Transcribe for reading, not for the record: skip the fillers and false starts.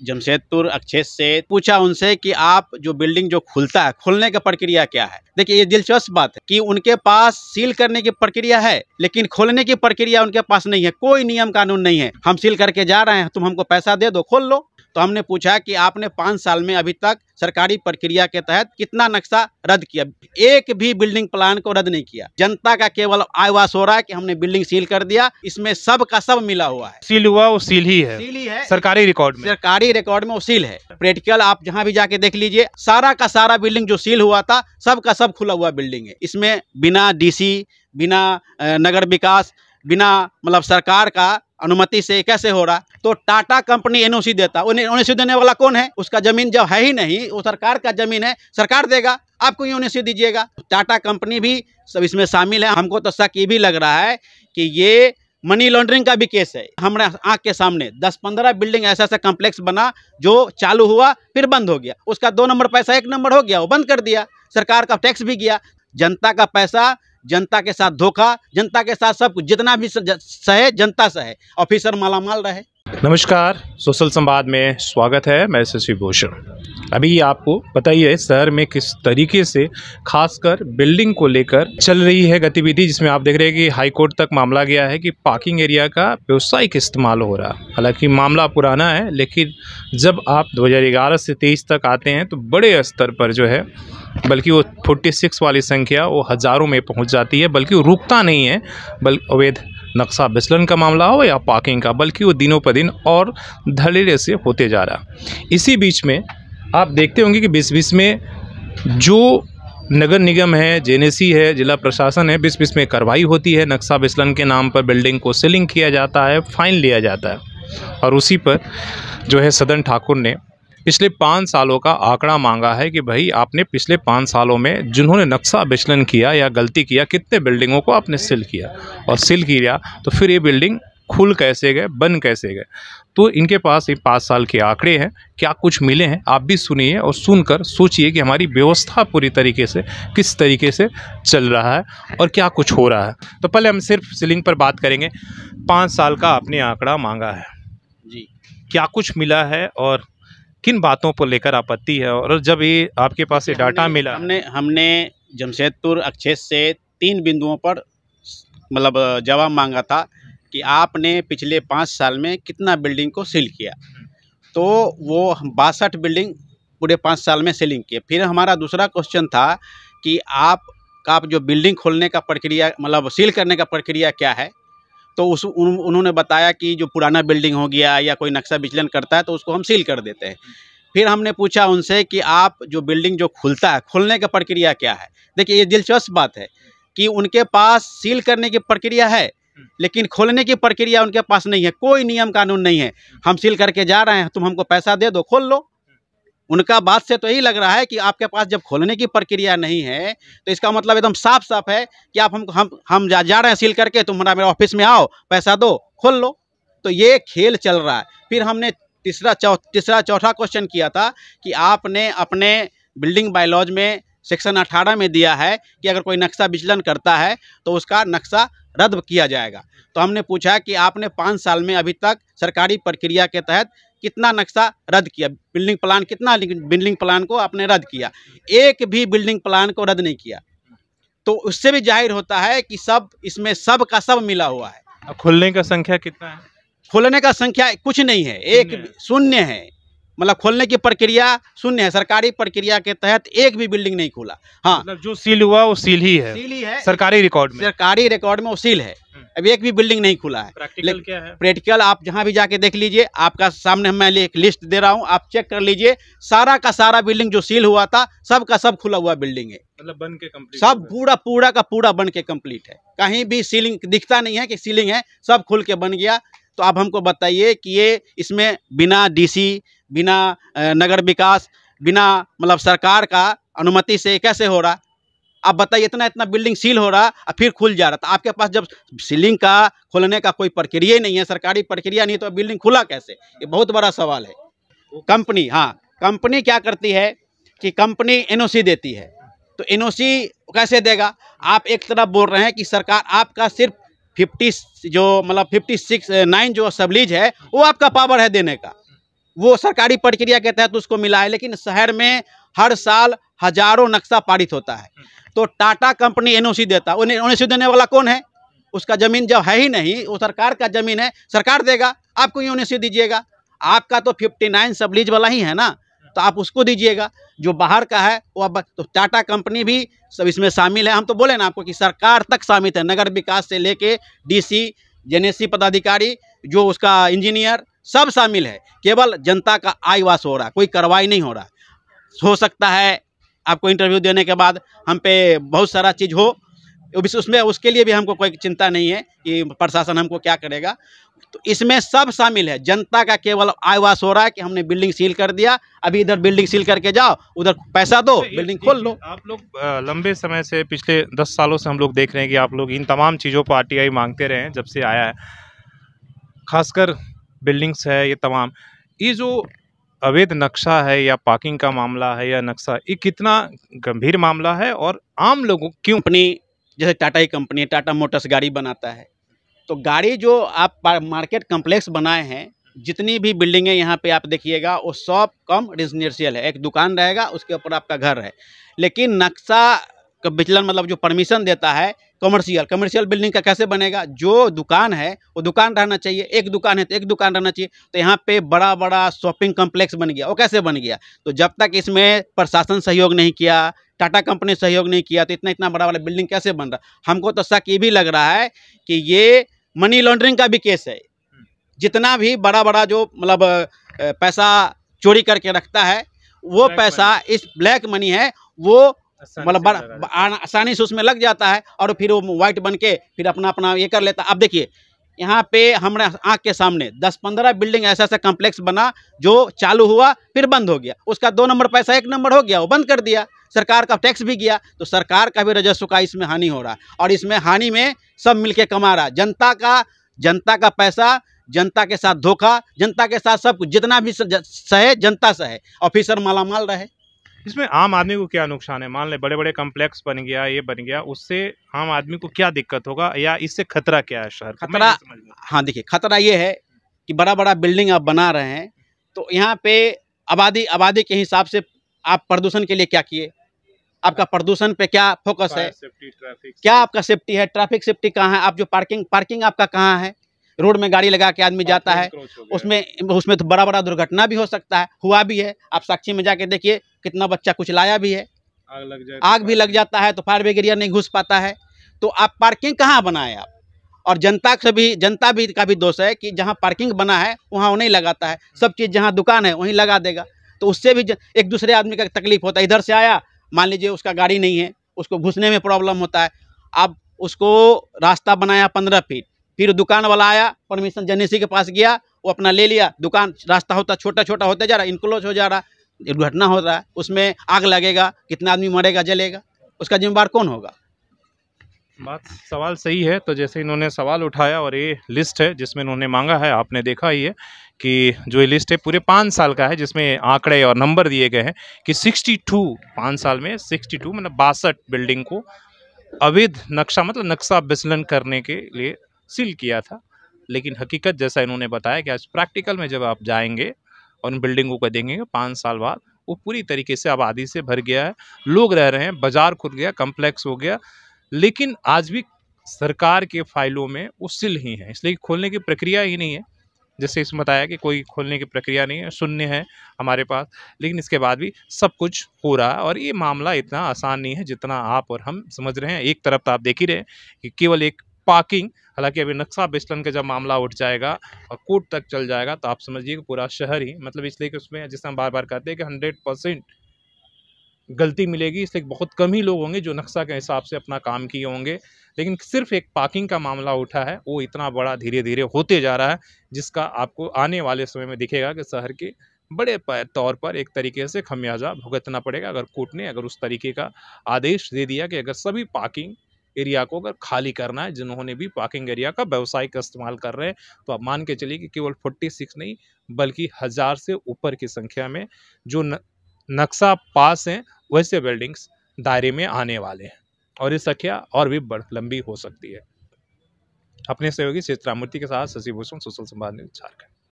जमशेदपुर अक्षेत्र से पूछा उनसे कि आप जो बिल्डिंग जो खुलता है, खुलने की प्रक्रिया क्या है। देखिए, ये दिलचस्प बात है कि उनके पास सील करने की प्रक्रिया है, लेकिन खोलने की प्रक्रिया उनके पास नहीं है। कोई नियम कानून नहीं है। हम सील करके जा रहे हैं, तुम हमको पैसा दे दो, खोल लो। तो हमने पूछा कि आपने 5 साल में अभी तक सरकारी प्रक्रिया के तहत कितना नक्शा रद्द किया। एक भी बिल्डिंग प्लान को रद्द नहीं किया। जनता का केवल आयवास हो रहा है कि हमने बिल्डिंग सील कर दिया। इसमें सब का सब मिला हुआ है। सील हुआ वो सील ही है, सील ही है। सरकारी रिकॉर्ड में वो सील है। प्रैक्टिकल आप जहां भी जाके देख लीजिए, सारा का सारा बिल्डिंग जो सील हुआ था, सब का सब खुला हुआ बिल्डिंग है। इसमें बिना डीसी, बिना नगर विकास, बिना मतलब सरकार का अनुमति से कैसे हो रहा। तो टाटा कंपनी एनओसी देता, एनओसी देने वाला कौन है? उसका जमीन जब है ही नहीं, वो सरकार का जमीन है, सरकार देगा, आपको एनओसी दीजिएगा। टाटा कंपनी भी सब इसमें शामिल है। हमको तो शक ये भी लग रहा है कि ये मनी लॉन्ड्रिंग का भी केस है। हमारे आंख के सामने 10-15 बिल्डिंग ऐसा कॉम्प्लेक्स बना जो चालू हुआ फिर बंद हो गया। उसका 2 नंबर पैसा 1 नंबर हो गया, वो बंद कर दिया। सरकार का टैक्स भी गया। जनता का पैसा, जनता के साथ धोखा, जनता के साथ सब कुछ, जितना भी सहे जनता सहे, ऑफिसर मालामाल रहे। नमस्कार, सोशल संवाद में स्वागत है। मैं शशि भूषण। अभी आपको पता ही है शहर में किस तरीके से खासकर बिल्डिंग को लेकर चल रही है गतिविधि, जिसमें आप देख रहे हैं कि हाई कोर्ट तक मामला गया है कि पार्किंग एरिया का व्यावसायिक इस्तेमाल हो रहा है। हालांकि मामला पुराना है, लेकिन जब आप 2011 से 23 तक आते हैं तो बड़े स्तर पर जो है, बल्कि वो 46 वाली संख्या वो हज़ारों में पहुँच जाती है। बल्कि वो रुकता नहीं है, बल्कि अवैध नक्शा विचलन का मामला हो या पार्किंग का, बल्कि वो दिनों पर दिन और धड़ल्ले से होते जा रहा। इसी बीच में आप देखते होंगे कि बीच में जो नगर निगम है, जेनेसी है, जिला प्रशासन है, बीच में कार्रवाई होती है। नक्शा विचलन के नाम पर बिल्डिंग को सीलिंग किया जाता है, फाइन लिया जाता है। और उसी पर जो है सदन ठाकुर ने पिछले 5 सालों का आंकड़ा मांगा है कि भाई आपने पिछले 5 सालों में जिन्होंने नक्शा विचलन किया या गलती किया, कितने बिल्डिंगों को आपने सील किया, और सील किया तो फिर ये बिल्डिंग खुल कैसे गए, बन कैसे गए। तो इनके पास ये 5 साल के आंकड़े हैं, क्या कुछ मिले हैं, आप भी सुनिए और सुनकर सोचिए कि हमारी व्यवस्था पूरी तरीके से किस तरीके से चल रहा है और क्या कुछ हो रहा है। तो पहले हम सिर्फ सीलिंग पर बात करेंगे। 5 साल का आपने आंकड़ा मांगा है जी, क्या कुछ मिला है और किन बातों पर लेकर आपत्ति है? और जब ये आपके पास ये डाटा मिला, हमने जमशेदपुर अक्षेत्र से 3 बिंदुओं पर मतलब जवाब मांगा था कि आपने पिछले 5 साल में कितना बिल्डिंग को सील किया। तो वो 62 बिल्डिंग पूरे 5 साल में सीलिंग किए। फिर हमारा दूसरा क्वेश्चन था कि आप जो बिल्डिंग खोलने का प्रक्रिया मतलब सील करने का प्रक्रिया क्या है। तो उन्होंने बताया कि जो पुराना बिल्डिंग हो गया या कोई नक्शा विचलन करता है तो उसको हम सील कर देते हैं। फिर हमने पूछा उनसे कि आप जो बिल्डिंग जो खुलता है, खुलने की प्रक्रिया क्या है। देखिए, ये दिलचस्प बात है कि उनके पास सील करने की प्रक्रिया है, लेकिन खोलने की प्रक्रिया उनके पास नहीं है। कोई नियम कानून नहीं है। हम सील करके जा रहे हैं, तुम हमको पैसा दे दो, खोल लो। उनका बात से तो यही लग रहा है कि आपके पास जब खोलने की प्रक्रिया नहीं है तो इसका मतलब एकदम साफ साफ है कि आप हम जा रहे हैं सील करके, तुम्हारा मेरे ऑफिस में आओ, पैसा दो, खोल लो। तो ये खेल चल रहा है। फिर हमने तीसरा चौथा क्वेश्चन किया था कि आपने अपने बिल्डिंग बायलॉज में सेक्शन 18 में दिया है कि अगर कोई नक्शा विचलन करता है तो उसका नक्शा रद्द किया जाएगा। तो हमने पूछा कि आपने 5 साल में अभी तक सरकारी प्रक्रिया के तहत कितना नक्शा रद्द किया, बिल्डिंग प्लान कितना बिल्डिंग प्लान को आपने रद्द किया। एक भी बिल्डिंग प्लान को रद्द नहीं किया। तो उससे भी जाहिर होता है कि सब इसमें सब का सब मिला हुआ है। खुलने का संख्या कितना है? खोलने का संख्या कुछ नहीं है, एक शून्य है। मतलब खोलने की प्रक्रिया शून्य है। सरकारी प्रक्रिया के तहत एक भी बिल्डिंग नहीं खुला। हाँ, मतलब जो सील हुआ वो सील ही है, सरकारी रिकॉर्ड में वो सील है। अभी एक भी बिल्डिंग नहीं खुला है। प्रैक्टिकल क्या है? प्रैक्टिकल आप जहां भी जाके देख लीजिए, आपका सामने मैं एक लिस्ट दे रहा हूं, आप चेक कर लीजिए। सारा का सारा बिल्डिंग जो सील हुआ था, सब का सब खुला हुआ बिल्डिंग है। मतलब बन के कंप्लीट, सब पूरा का पूरा बन के कंप्लीट है। कहीं भी सीलिंग दिखता नहीं है कि सीलिंग है, सब खुल के बन गया। तो आप हमको बताइए कि ये इसमें बिना डीसी, बिना नगर विकास, बिना मतलब सरकार का अनुमति से कैसे हो रहा। आप बताइए, इतना बिल्डिंग सील हो रहा और फिर खुल जा रहा था। आपके पास जब सीलिंग का खोलने का कोई प्रक्रिया ही नहीं है, सरकारी प्रक्रिया नहीं, तो बिल्डिंग खुला कैसे? ये बहुत बड़ा सवाल है। कंपनी क्या करती है कि कंपनी एनओसी देती है। तो एनओसी कैसे देगा? आप एक तरफ बोल रहे हैं कि सरकार आपका सिर्फ 56 जो असम्बलीज है वो आपका पावर है देने का, वो सरकारी प्रक्रिया के तहत उसको मिला है, लेकिन शहर में हर साल हजारों नक्शा पारित होता है। तो टाटा कंपनी एनओसी देता है, एनओसी देने वाला कौन है? उसका ज़मीन जब है ही नहीं, वो सरकार का ज़मीन है, सरकार देगा, आपको एनओसी दीजिएगा। आपका तो 59 सब लीज वाला ही है ना, तो आप उसको दीजिएगा। जो बाहर का है वो अब तो टाटा कंपनी भी सब इसमें शामिल है। हम तो बोले ना आपको कि सरकार तक शामिल है, नगर विकास से लेके डीसी, जेनेसी पदाधिकारी, जो उसका इंजीनियर, सब शामिल है। केवल जनता का आयवास हो रहा है, कोई कार्रवाई नहीं हो रहा। हो सकता है आपको इंटरव्यू देने के बाद हम पे बहुत सारा चीज़ हो, उसमें उसके लिए भी हमको कोई चिंता नहीं है कि प्रशासन हमको क्या करेगा। तो इसमें सब शामिल है, जनता का केवल आयवास हो रहा है कि हमने बिल्डिंग सील कर दिया, अभी इधर बिल्डिंग सील करके जाओ, उधर पैसा दो, बिल्डिंग खोल लो। आप लोग लंबे समय से, पिछले 10 सालों से हम लोग देख रहे हैं कि आप लोग इन तमाम चीज़ों पर आरटीआई मांगते रहे हैं जब से आया है, खासकर बिल्डिंग्स है, ये तमाम, ये जो अवैध नक्शा है या पार्किंग का मामला है या नक्शा, ये कितना गंभीर मामला है और आम लोगों क्यों? कंपनी जैसे टाटा ही कंपनी है, टाटा मोटर्स गाड़ी बनाता है, तो गाड़ी जो आप मार्केट कम्प्लेक्स बनाए हैं, जितनी भी बिल्डिंगें यहाँ पे आप देखिएगा, वो सब कम रेजिडेंशियल है। एक दुकान रहेगा, उसके ऊपर आपका घर है, लेकिन नक्शा का विचलन मतलब जो परमिशन देता है कमर्शियल बिल्डिंग का कैसे बनेगा? जो दुकान है वो दुकान रहना चाहिए, एक दुकान है तो एक दुकान रहना चाहिए। तो यहाँ पे बड़ा बड़ा शॉपिंग कम्प्लेक्स बन गया, वो कैसे बन गया? तो जब तक इसमें प्रशासन सहयोग नहीं किया, टाटा कंपनी सहयोग नहीं किया, तो इतना बड़ा वाला बिल्डिंग कैसे बन रहा? हमको तो शक ये भी लग रहा है कि ये मनी लॉन्ड्रिंग का भी केस है। जितना भी बड़ा जो मतलब पैसा चोरी करके रखता है, वो पैसा इस ब्लैक मनी है, वो मतलब आसानी से उसमें लग जाता है और फिर वो वाइट बन के फिर अपना ये कर लेता है। अब देखिए यहाँ पे हमारे आँख के सामने 10-15 बिल्डिंग ऐसा कम्प्लेक्स बना जो चालू हुआ फिर बंद हो गया, उसका 2 नंबर पैसा 1 नंबर हो गया, वो बंद कर दिया, सरकार का टैक्स भी गया। तो सरकार का भी राजस्व का इसमें हानि हो रहा है और इसमें हानि में सब मिलके कमा रहा है। जनता का पैसा, जनता के साथ धोखा, जनता के साथ सब कुछ, जितना भी सहे जनता सहे, ऑफिसर मालामाल रहे। इसमें आम आदमी को क्या नुकसान है? मान ले बड़े बड़े कम्प्लेक्स बन गया, ये बन गया, उससे आम आदमी को क्या दिक्कत होगा या इससे खतरा क्या है शहर को? खतरा, हाँ देखिए, खतरा ये है कि बड़ा बिल्डिंग आप बना रहे हैं, तो यहाँ पे आबादी के हिसाब से आप प्रदूषण के लिए क्या किए? आपका प्रदूषण पे क्या फोकस है? क्या आपका सेफ्टी है? ट्रैफिक सेफ्टी कहाँ है? आप जो पार्किंग आपका कहाँ है? रोड में गाड़ी लगा के आदमी जाता है, उसमें तो बड़ा दुर्घटना भी हो सकता है, हुआ भी है। आप साक्षी में जाके देखिए, कितना बच्चा कुछ लाया भी है, आग भी लग जाता है, तो फायर ब्रिगेड नहीं घुस पाता है। तो आप पार्किंग कहाँ बनाए आप? और जनता का भी दोष है कि जहाँ पार्किंग बना है वहाँ वो नहीं लगाता है, सब चीज़ जहाँ दुकान है वहीं लगा देगा। तो उससे भी एक दूसरे आदमी का तकलीफ होता है। इधर से आया, मान लीजिए उसका गाड़ी नहीं है, उसको घुसने में प्रॉब्लम होता है। अब उसको रास्ता बनाया 15 फीट, फिर दुकान वाला आया, परमिशन जेनेसी के पास गया, वो अपना ले लिया, दुकान रास्ता होता छोटा होते जा रहा, इनक्लोज हो जा रहा, दुर्घटना हो रहा है, उसमें आग लगेगा, कितना आदमी मरेगा, जलेगा, उसका जिम्मेदार कौन होगा? सवाल सही है। तो जैसे इन्होंने सवाल उठाया और ये लिस्ट है जिसमें इन्होंने मांगा है, आपने देखा ही है कि जो ये लिस्ट है पूरे 5 साल का है, जिसमें आंकड़े और नंबर दिए गए हैं कि 62 5 साल में 62 मतलब 62 बिल्डिंग को अवैध नक्शा मतलब नक्शा विचलन करने के लिए सील किया था। लेकिन हकीकत जैसा इन्होंने बताया कि आज प्रैक्टिकल में जब आप जाएंगे और उन बिल्डिंगों को देखेंगे 5 साल बाद वो पूरी तरीके से आबादी से भर गया है, लोग रह रहे हैं, बाजार खुल गया, कम्प्लेक्स हो गया, लेकिन आज भी सरकार के फाइलों में वो सील ही है, इसलिए खोलने की प्रक्रिया ही नहीं है। जैसे इसमें बताया कि कोई खोलने की प्रक्रिया नहीं है, शून्य है हमारे पास, लेकिन इसके बाद भी सब कुछ हो रहा है। और ये मामला इतना आसान नहीं है जितना आप और हम समझ रहे हैं। एक तरफ तो आप देख ही रहे हैं कि केवल एक पार्किंग, हालांकि अभी नक्शा विचलन का जब मामला उठ जाएगा और कोर्ट तक चल जाएगा तो आप समझिए कि पूरा शहर ही, मतलब इसलिए कि उसमें जिस हम बार बार कहते हैं कि 100% गलती मिलेगी, इसलिए बहुत कम ही लोग होंगे जो नक्शा के हिसाब से अपना काम किए होंगे। लेकिन सिर्फ एक पार्किंग का मामला उठा है, वो इतना बड़ा धीरे धीरे होते जा रहा है, जिसका आपको आने वाले समय में दिखेगा कि शहर के बड़े तौर पर एक तरीके से खमियाजा भुगतना पड़ेगा। अगर कोर्ट ने अगर उस तरीके का आदेश दे दिया कि अगर सभी पार्किंग एरिया को अगर खाली करना है, जिन्होंने भी पार्किंग एरिया का व्यावसायिक इस्तेमाल कर रहे हैं, तो आप मान के चलिए कि केवल 46 नहीं बल्कि 1000 से ऊपर की संख्या में जो नक्शा पास हैं वैसे बिल्डिंग्स दायरे में आने वाले हैं और ये संख्या और भी लंबी हो सकती है। अपने सहयोगी चित्रामूर्ति के साथ शशि भूषण, सोशल संवाद न्यूज़ झारखंड।